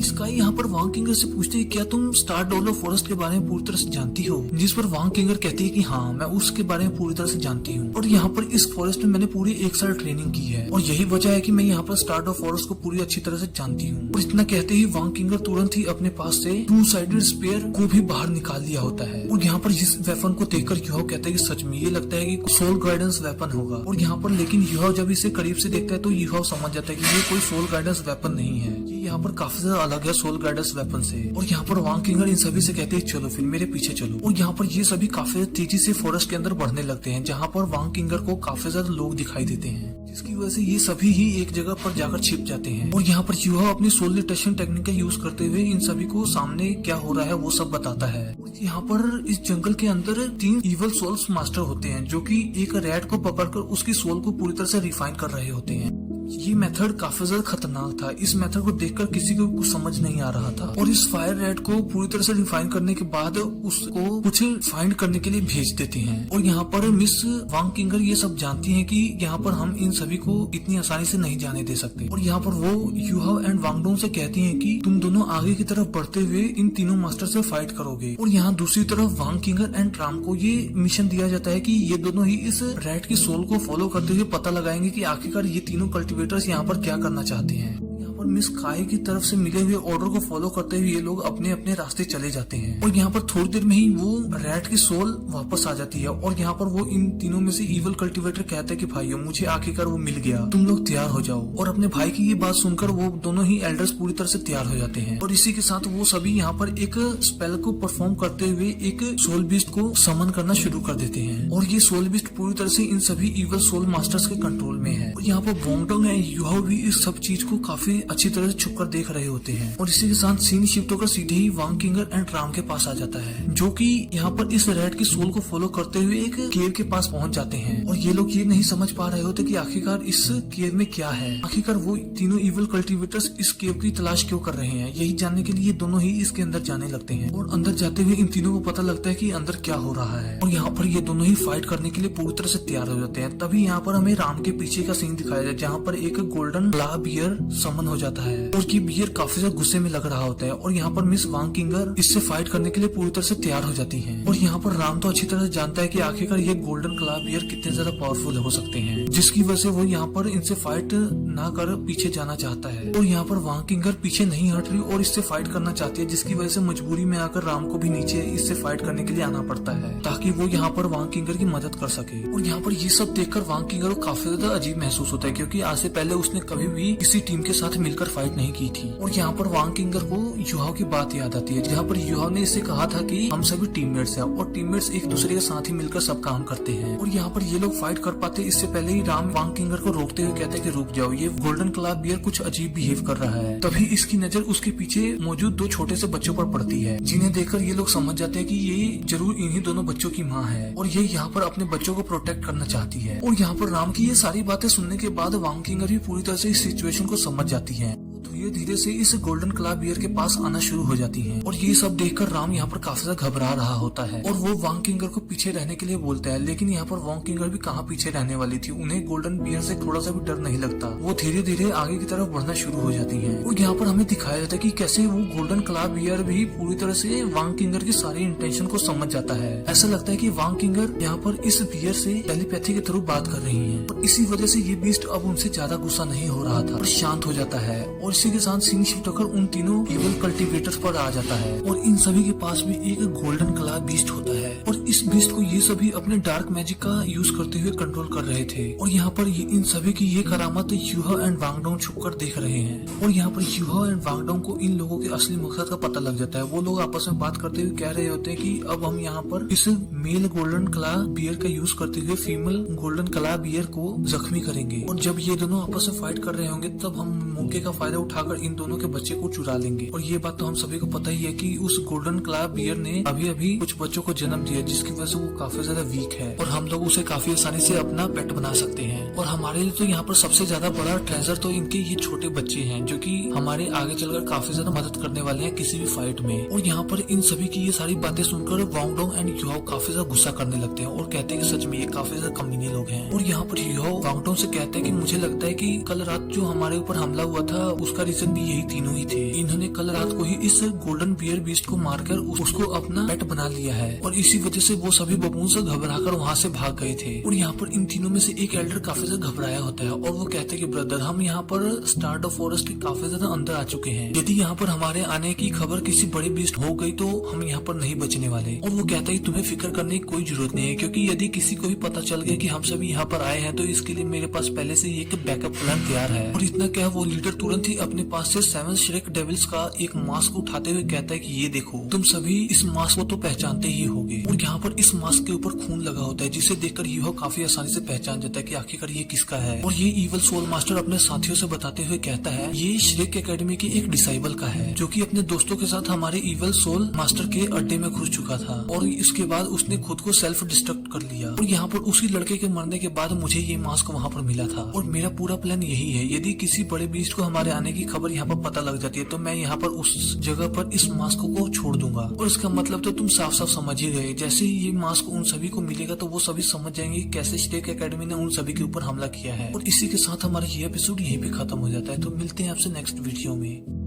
Sky यहाँ पर वांग किंगर से पूछते है, क्या तुम स्टार डोलो फॉरेस्ट के बारे में पूरी तरह से जानती हो? जिस पर वांग किंगर कहती है कि हाँ, मैं उसके बारे में पूरी तरह से जानती हूँ और यहाँ पर इस फॉरेस्ट में मैंने पूरी 1 साल ट्रेनिंग की है और यही वजह है कि मैं यहाँ पर स्टार डो फॉरेस्ट को पूरी अच्छी तरह से जानती हूँ। और इतना कहते ही वांग किंगर तुरंत ही अपने पास से 2-साइडेड स्पेयर को भी बाहर निकाल लिया होता है और यहाँ पर इस वेपन को देखकर युहाओ कहता है कि सच में ये लगता है कि सोल गाइडेंस वेपन होगा। और यहाँ पर लेकिन युहाओ जब इसे करीब से देखता है तो युहाओ समझ जाता है कि ये कोई सोल गाइडेंस वेपन नहीं है, ये यहाँ पर काफी ज्यादा अलग है सोल गाइडेंस वेपन से। और यहाँ पर वांग किंगर इन सभी से कहते हैं चलो फिर मेरे पीछे चलो। और यहाँ पर ये सभी काफी तेजी से फॉरेस्ट के अंदर बढ़ने लगते हैं जहाँ पर वांग किंगर को काफी ज्यादा लोग दिखाई देते हैं, जिसकी वजह से ये सभी ही एक जगह पर जाकर छिप जाते हैं। और यहाँ पर युहाओ अपनी सोल डिटेक्शन टेक्निक का यूज करते हुए इन सभी को सामने क्या हो रहा है वो सब बताता है। यहाँ पर इस जंगल के अंदर 3 इवल सोल्स मास्टर होते हैं जो कि एक रैट को पकड़कर उसकी सोल को पूरी तरह से रिफाइन कर रहे होते हैं। ये मेथड काफी ज्यादा खतरनाक था। इस मेथड को देखकर किसी को कुछ समझ नहीं आ रहा था और इस फायर रैट को पूरी तरह से रिफाइन करने के बाद उसको कुछ फाइंड करने के लिए भेज देते हैं। और यहाँ पर मिस वांग किंगर ये सब जानती हैं कि यहाँ पर हम इन सभी को इतनी आसानी से नहीं जाने दे सकते। और यहाँ पर वो युहाओ एंड वांगडोंग से कहती हैं कि तुम दोनों आगे की तरफ बढ़ते हुए इन तीनों मास्टर से फाइट करोगे। और यहाँ दूसरी तरफ वांग किंगर एंड ट्राम को ये मिशन दिया जाता है कि ये दोनों ही इस रैट की सोल को फॉलो करते हुए पता लगाएंगे कि आखिरकार ये तीनों कल्टिवेटर्स यहाँ पर क्या करना चाहते हैं। और मिस काई की तरफ से मिले हुए ऑर्डर को फॉलो करते हुए ये लोग अपने अपने रास्ते चले जाते हैं। और यहाँ पर थोड़ी देर में ही वो रैट की सोल वापस आ जाती है और यहाँ पर वो इन तीनों में से इवल कल्टिवेटर कहता है कि भाइयों मुझे आखिरकार वो मिल गया, तुम लोग तैयार हो जाओ। और अपने भाई की ये बात सुनकर वो दोनों ही एल्डर्स पूरी तरह से तैयार हो जाते हैं। और इसी के साथ वो सभी यहाँ पर एक स्पेल को परफॉर्म करते हुए एक सोल बीस्ट को समन करना शुरू कर देते हैं। और ये सोल बीस्ट पूरी तरह से इन सभी इवल सोल मास्टर्स के कंट्रोल में है। और यहाँ पर वांगडोंग एंड युहाओ भी इस सब चीज को काफी अच्छी तरह से छुपकर देख रहे होते हैं। और इसी के साथ सीन शिफ्ट होकर सीधे ही वांग किंगर एंड ट्राम के पास आ जाता है, जो कि यहाँ पर इस रैट की सोल को फॉलो करते हुए एक केव के पास पहुंच जाते हैं। और ये लोग ये नहीं समझ पा रहे होते कि आखिरकार इस केव में क्या है, आखिरकार वो तीनों इवल कल्टिवेटर्स इस केव की तलाश क्यों कर रहे हैं। यही जानने के लिए दोनों ही इसके अंदर जाने लगते हैं। और अंदर जाते हुए इन तीनों को पता लगता है कि अंदर क्या हो रहा है। और यहाँ पर ये दोनों ही फाइट करने के लिए पूरी तरह से तैयार हो जाते हैं। तभी यहाँ पर हमें राम के पीछे का सीन दिखाया जाए जहाँ पर एक गोल्डन क्ला बियर समन हो जाता है और ये बियर काफी ज्यादा गुस्से में लग रहा होता है। और यहाँ पर मिस वांग किंगर इससे फाइट करने के लिए पूरी तरह से तैयार हो जाती है। और यहाँ पर राम तो अच्छी तरह से जानता है कि आखिरकार ये गोल्डन क्ला बियर कितने ज्यादा पावरफुल हो सकते हैं, जिसकी वजह से वो यहाँ पर इनसे फाइट ना कर पीछे जाना चाहता है। और यहाँ पर वांग किंगर पीछे नहीं हट रही और इससे फाइट करना चाहती है, जिसकी वजह से मजबूरी में आकर राम को भी नीचे इससे फाइट करने के लिए आना पड़ता है ताकि वो यहाँ पर वांग किंगर की मदद कर सके। और यहाँ पर ये सब देखकर वांग किंगर को काफी ज्यादा अजीब महसूस होता है, क्योंकि आज से पहले उसने कभी भी किसी टीम के साथ मिलकर फाइट नहीं की थी। और यहाँ पर वांग किंगर को युहाओ की बात याद आती है, जहाँ पर युहाओ ने इससे कहा था कि हम सभी टीममेट्स हैं और टीममेट्स एक दूसरे के साथ ही मिलकर सब काम करते हैं। और यहाँ पर ये लोग फाइट कर पाते इससे पहले ही राम वांग किंगर को रोकते हुए कहते हैं कि रुक जाओ, ये गोल्डन क्ला बियर कुछ अजीब बिहेव कर रहा है। तभी इसकी नजर उसके पीछे मौजूद 2 छोटे से बच्चों पर पड़ती है, जिन्हें देखकर ये लोग समझ जाते हैं कि ये जरूर इन्हीं दोनों बच्चों की माँ है और ये यहाँ पर अपने बच्चों को प्रोटेक्ट करना चाहती है। और यहाँ पर राम की ये सारी बातें सुनने के बाद वांग किंगर भी पूरी तरह से इस सिचुएशन को समझ जाती है। धीरे धीरे से इस गोल्डन क्ला बियर के पास आना शुरू हो जाती है। और ये सब देखकर राम यहाँ पर काफी ज्यादा घबरा रहा होता है और वो वांग किंगर को पीछे रहने के लिए बोलता है। लेकिन यहाँ पर वांग किंगर भी कहाँ पीछे रहने वाली थी, उन्हें गोल्डन बियर से थोड़ा सा भी डर नहीं लगता। वो धीरे धीरे आगे की तरफ बढ़ना शुरू हो जाती है। और यहाँ पर हमें दिखाया जाता है कि कैसे वो गोल्डन क्ला बियर भी पूरी तरह से वांग किंगर की सारी इंटेंशन को समझ जाता है। ऐसा लगता है कि वांग किंगर यहाँ पर इस बियर से टेलीपैथी के थ्रू बात कर रही है। और इसी वजह से ये बीस्ट अब उनसे ज्यादा गुस्सा नहीं हो रहा था और शांत हो जाता है। और इसी के साथ सीन शिफ्ट होकर उन तीनों इवल कल्टिवेटर्स पर आ जाता है। और इन सभी के पास भी एक गोल्डन क्ला बीस्ट होता है और इस बीस्ट को ये सभी अपने डार्क मैजिक का यूज करते हुए कंट्रोल कर रहे थे। और यहाँ पर इन सभी की ये करामत युहाओ एंड वांगडोंग छुपकर देख रहे हैं। और यहाँ पर युहाओ एंड वांगडोंग को इन लोगों के असली मकसद का पता लग जाता है। वो लोग आपस में बात करते हुए कह रहे होते हैं कि अब हम यहाँ पर इस मेल गोल्डन क्ला बियर का यूज करते हुए फीमेल गोल्डन क्ला बियर को जख्मी करेंगे। और जब ये दोनों आपस में फाइट कर रहे होंगे तब हम मौके का फायदा उठाकर इन दोनों के बच्चे को चुरा लेंगे। और ये बात तो हम सभी को पता ही है कि उस गोल्डन क्ला बियर ने अभी अभी कुछ बच्चों को जन्म दिया, जिसकी वजह से वो काफी ज्यादा वीक है और हम लोग उसे काफी आसानी से अपना पेट बना सकते हैं। और हमारे लिए तो यहाँ पर सबसे ज्यादा बड़ा ट्रेजर तो इनके ये छोटे बच्चे हैं, जो कि हमारे आगे चलकर काफी ज्यादा मदद करने वाले हैं किसी भी फाइट में। और यहाँ पर इन सभी की ये सारी बातें सुनकर वांग डोंग एंड युहाओ काफी ज्यादा गुस्सा करने लगते हैं और कहते हैं कि सच में ये काफी ज्यादा कमीने लोग हैं। और यहाँ पर युहाओ वांग डोंग से कहते हैं कि मुझे लगता है कि कल रात जो हमारे ऊपर हमला हुआ था उसका रीजन भी यही तीनों ही थे। इन्होंने कल रात को ही इस गोल्डन बियर बीस्ट को मारकर उसको अपना पेट बना लिया है और इसी वजह से वो सभी बबून से घबराकर वहाँ से भाग गए थे। और यहाँ पर इन तीनों में से एक एल्डर काफी ज्यादा घबराया होता है और वो कहते हैं कि ब्रदर, हम यहाँ पर स्टार्ट ऑफ फॉरेस्ट के काफी ज्यादा अंदर आ चुके हैं। यदि यहाँ पर हमारे आने की खबर किसी बड़े बीस्ट हो गई तो हम यहाँ पर नहीं बचने वाले। और वो कहता है कि तुम्हें फिक्र करने की कोई जरूरत नहीं है, क्योंकि यदि किसी को भी पता चल गया कि हम सभी यहाँ पर आए हैं तो इसके लिए मेरे पास पहले से एक बैकअप प्लान तैयार है। और इतना क्या, वो लीडर तुरंत ही अपने पास से 7 श्रेक डेविल्स का एक मास्क उठाते हुए कहता है कि ये देखो, तुम सभी इस मास्क को तो पहचानते ही होगे। और यहाँ पर इस मास्क के ऊपर खून लगा होता है, जिसे देखकर युहाओ काफी आसानी से पहचान जाता है कि आखिरकार ये किसका है। और ये इवल सोल मास्टर अपने साथियों से बताते हुए कहता है ये श्रेक एकेडमी की एक डिसाइबल का है, जो कि अपने दोस्तों के साथ हमारे इवल सोल मास्टर के अड्डे में घुस चुका था और इसके बाद उसने खुद को सेल्फ डिस्ट्रक्ट कर लिया। और यहाँ पर उसी लड़के के मरने के बाद मुझे ये मास्क वहाँ पर मिला था। और मेरा पूरा प्लान यही है, यदि किसी बड़े बीस्ट को हमारे आने की खबर यहाँ पर पता लग जाती है तो मैं यहाँ पर उस जगह पर इस मास्क को छोड़ दूंगा। और इसका मतलब तो तुम साफ साफ समझ ही गए, जैसे ही ये मास्क उन सभी को मिलेगा तो वो सभी समझ जाएंगे कैसे श्रेक एकेडमी ने उन सभी के ऊपर हमला किया है। और इसी के साथ हमारा ये एपिसोड यहीं पे खत्म हो जाता है। तो मिलते हैं आपसे नेक्स्ट वीडियो में।